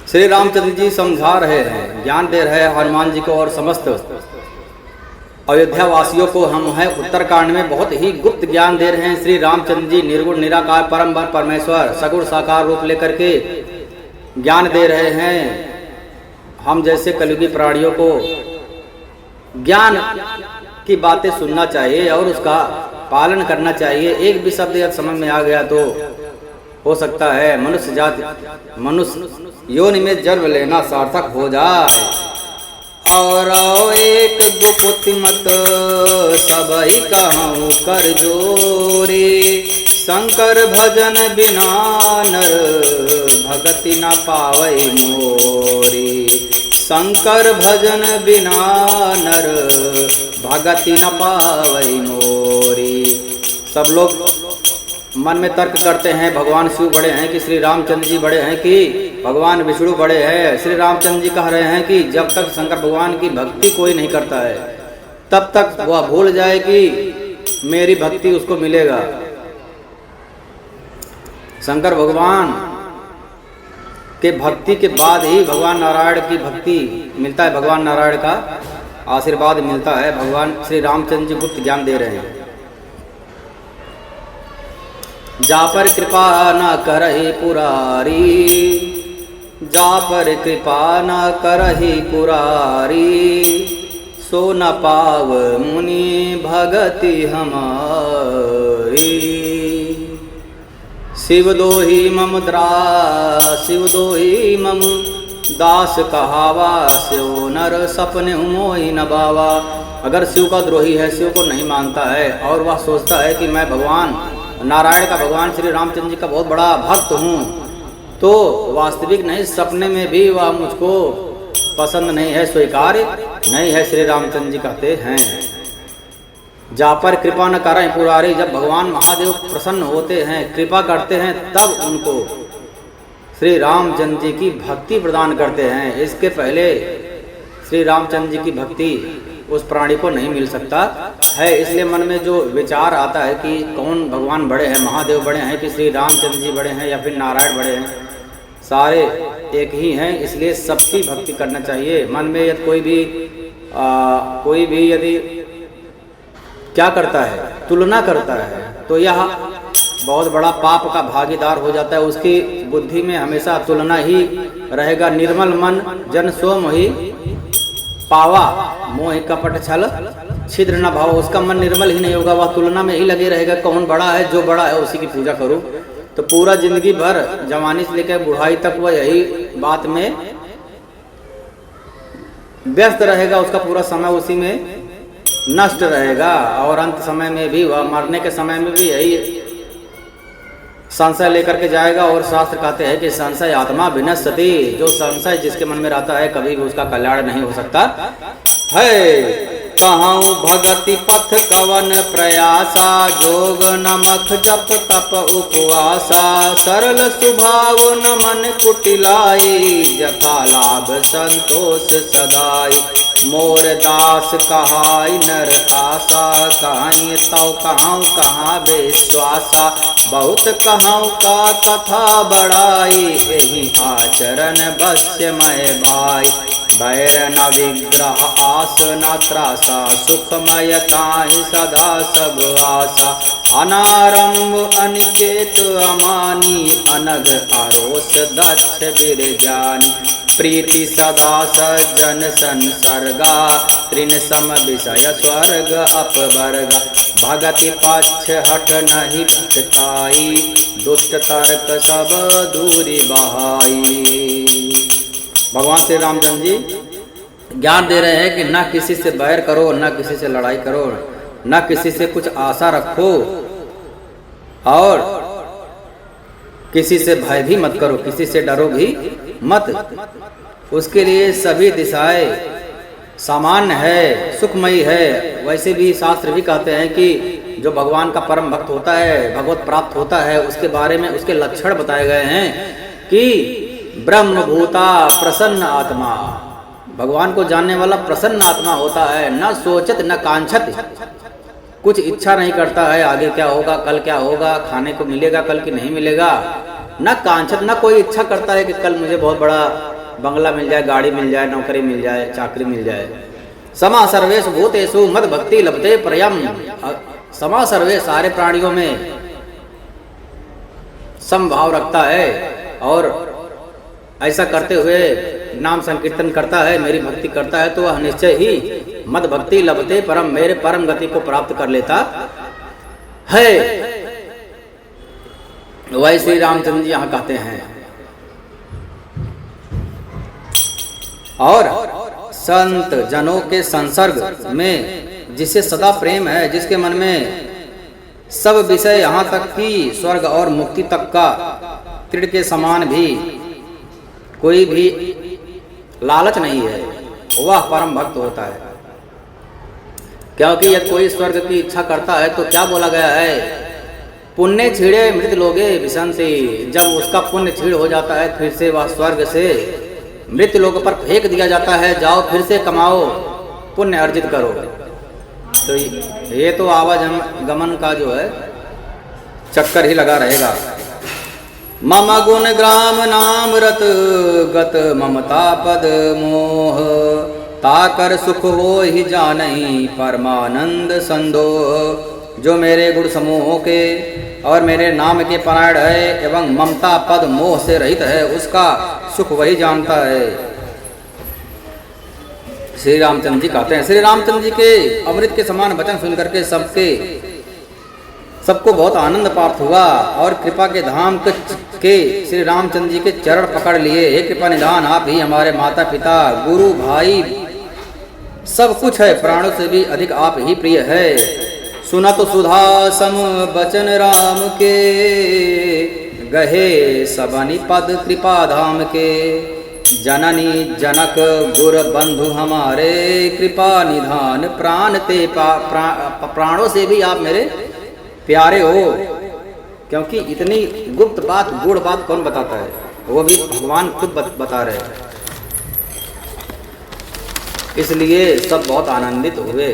श्री रामचंद्र जी समझा रहे हैं, ज्ञान दे रहे हैं हनुमान जी को और समस्त अयोध्या वासियों को। हम हैं उत्तरकांड में बहुत ही गुप्त ज्ञान दे रहे हैं। श्री रामचंद्र जी निर्गुण निराकार परम परमेश्वर सगुण साकार रूप लेकर के ज्ञान दे रहे हैं। हम जैसे कलयुगी प्राणियों को ज्ञान की बातें सुनना चाहिए और उसका पालन करना चाहिए। एक भी शब्द यदि समझ में आ गया तो हो सकता है मनुष्य योनि में जन्म लेना सार्थक हो जाए। और एक दो पुति मत सबई कहूँ कर जोरे, शंकर भजन बिना नर भगति न पावै मोरी। शंकर भजन बिना नर भगति न पावै मोरी। सब लोग मन में तर्क करते हैं, भगवान शिव बड़े हैं कि श्री रामचंद्र जी बड़े हैं कि भगवान विष्णु बड़े हैं। श्री रामचंद्र जी कह रहे हैं कि जब तक शंकर भगवान की भक्ति कोई नहीं करता है तब तक वह भूल जाए कि मेरी भक्ति उसको मिलेगा। शंकर भगवान के भक्ति के बाद ही भगवान नारायण की भक्ति मिलता है, भगवान नारायण का आशीर्वाद मिलता है। भगवान श्री रामचंद्र जी गुप्त ज्ञान दे रहे हैं। जा पर कृपा न करहि पुरारी, जा पर कृपा न करहि पुरारी। सो न पाव मुनि भगति हमारी। शिव दोही मम दास कहावा, स्यो नर सपने मोहि न बावा। अगर शिव का द्रोही है, शिव को नहीं मानता है और वह सोचता है कि मैं भगवान नारायण का, भगवान श्री रामचंद्र जी का बहुत बड़ा भक्त हूँ, तो वास्तविक नहीं, सपने में भी वह मुझको पसंद नहीं है, स्वीकार्य नहीं है। श्री रामचंद्र जी कहते हैं जा पर कृपा न करें पुरारी। जब भगवान महादेव प्रसन्न होते हैं, कृपा करते हैं, तब उनको श्री रामचंद्र जी की भक्ति प्रदान करते हैं। इसके पहले श्री रामचंद्र जी की भक्ति उस प्राणी को नहीं मिल सकता है। इसलिए मन में जो विचार आता है कि कौन भगवान बड़े हैं, महादेव बड़े हैं कि श्री रामचंद्र जी बड़े हैं या फिर नारायण बड़े हैं, सारे एक ही हैं। इसलिए सबकी भक्ति करना चाहिए। मन में यदि कोई भी यदि क्या करता है, तुलना करता है, तो यह बहुत बड़ा पाप का भागीदार हो जाता है। उसकी बुद्धि में हमेशा तुलना ही रहेगा। निर्मल मन जन सो मोहि पावा, मोह कपट छल छिद्र न भाव। उसका मन निर्मल ही नहीं होगा, वह तुलना में ही लगे रहेगा। कौन बड़ा है, जो बड़ा है उसी की पूजा करूं। तो पूरा जिंदगी भर जवानी से लेकर बुढ़ाई तक वह यही बात में व्यस्त रहेगा। उसका पूरा समय उसी में नष्ट रहेगा और अंत समय में भी, वह मरने के समय में भी यही संशय लेकर के जाएगा। और शास्त्र कहते हैं कि संशय आत्मा विनश्यति। जो संशय जिसके मन में रहता है कभी भी उसका कल्याण नहीं हो सकता है। कहूँ भगति पथ कवन प्रयासा, जोग नमक जप तप उपवासा। सरल स्वभाव न मन कुटिलाई, जथा लाभ संतोष सदाई। मोर दास कहाई नर आशा, कहीं तौ कहूँ कहाँ विश्वासा। बहुत कहूँ का कथा बड़ाई, यही आचरण बस्य मय भाई। बैर न विग्रह आस न त्रासा, सुखमय ताहि सदा सब आशा। अनारंभ अनिकेत अमानी, अनघ आरोस दक्ष बिरजानी। प्रीति सदा सज्जन संसर्गा, तृण सम विषय स्वर्ग अपवर्गा। भगति पक्ष हट नहीं भटकाई, दुष्ट तर्क सब दूरी बहाई। भगवान श्री रामचंद्र जी ज्ञान दे रहे हैं कि न किसी से बैर करो, न किसी से लड़ाई करो, न किसी से कुछ आशा रखो और किसी से भय भी मत करो, किसी से डरो भी मत। उसके लिए सभी दिशाएं सामान्य है, सुखमयी है। वैसे भी शास्त्र भी कहते हैं कि जो भगवान का परम भक्त होता है, भगवत प्राप्त होता है, उसके बारे में उसके लक्षण बताए गए हैं कि ब्रह्मभूता प्रसन्न आत्मा, भगवान को जानने वाला प्रसन्न आत्मा होता है। न सोचत न कांक्षत, कुछ इच्छा नहीं करता है आगे क्या होगा, कल क्या होगा, खाने को मिलेगा कल की नहीं मिलेगा। न कांक्षत, न कोई इच्छा करता है कि कल मुझे बहुत बड़ा बंगला मिल जाए, गाड़ी मिल जाए, नौकरी मिल जाए, चाकरी मिल जाए। समा सर्वेषु भूतेषु मद भक्ति लभते परयम। समा सर्वे सारे प्राणियों में समभाव रखता है और ऐसा करते हुए नाम संकीर्तन करता है, मेरी भक्ति करता है, तो वह निश्चय ही मद भक्ति लभते परम, मेरे परम गति को प्राप्त कर लेता है। वही श्री रामचंद्र जी यहाँ कहते हैं। और संत जनों के संसर्ग में जिसे सदा प्रेम है, जिसके मन में सब विषय यहाँ तक कि स्वर्ग और मुक्ति तक का तीर के समान भी कोई भी लालच नहीं है, वह परम भक्त होता है। क्योंकि यदि कोई स्वर्ग की इच्छा करता है तो क्या बोला गया है, पुण्य छीड़े मृत लोगे विशंति। जब उसका पुण्य छीड़ हो जाता है फिर से वह स्वर्ग से मृत लोग पर फेंक दिया जाता है, जाओ फिर से कमाओ, पुण्य अर्जित करो। तो ये तो आवागमन का जो है चक्कर ही लगा रहेगा। मम गुण ग्राम नाम रत गत ममता पद मोह, ताकर सुख हो ही जानई परमानंद संदोह। जो मेरे गुण समूहों के और मेरे नाम के परायण है एवं ममता पद मोह से रहित है, उसका सुख वही जानता है। श्री रामचंद्र जी कहते हैं, श्री रामचंद्र जी के अमृत के समान वचन सुनकर के सबको बहुत आनंद प्राप्त हुआ और कृपा के धाम के श्री रामचंद्र जी के चरण पकड़ लिए। हे कृपा निधान, आप ही हमारे माता पिता गुरु भाई सब कुछ है, प्राणों से भी अधिक आप ही प्रिय है। सुना तो सुधा सम बचन राम के, गहे सबनि पद कृपा धाम के। जननी जनक गुर बंधु हमारे, कृपा निधान प्राण ते प्राणों से भी आप मेरे प्यारे हो। क्योंकि इतनी गुप्त बात, गूढ़ बात कौन बताता है, वो भी भगवान खुद बता रहे हैं। इसलिए सब बहुत आनंदित हुए।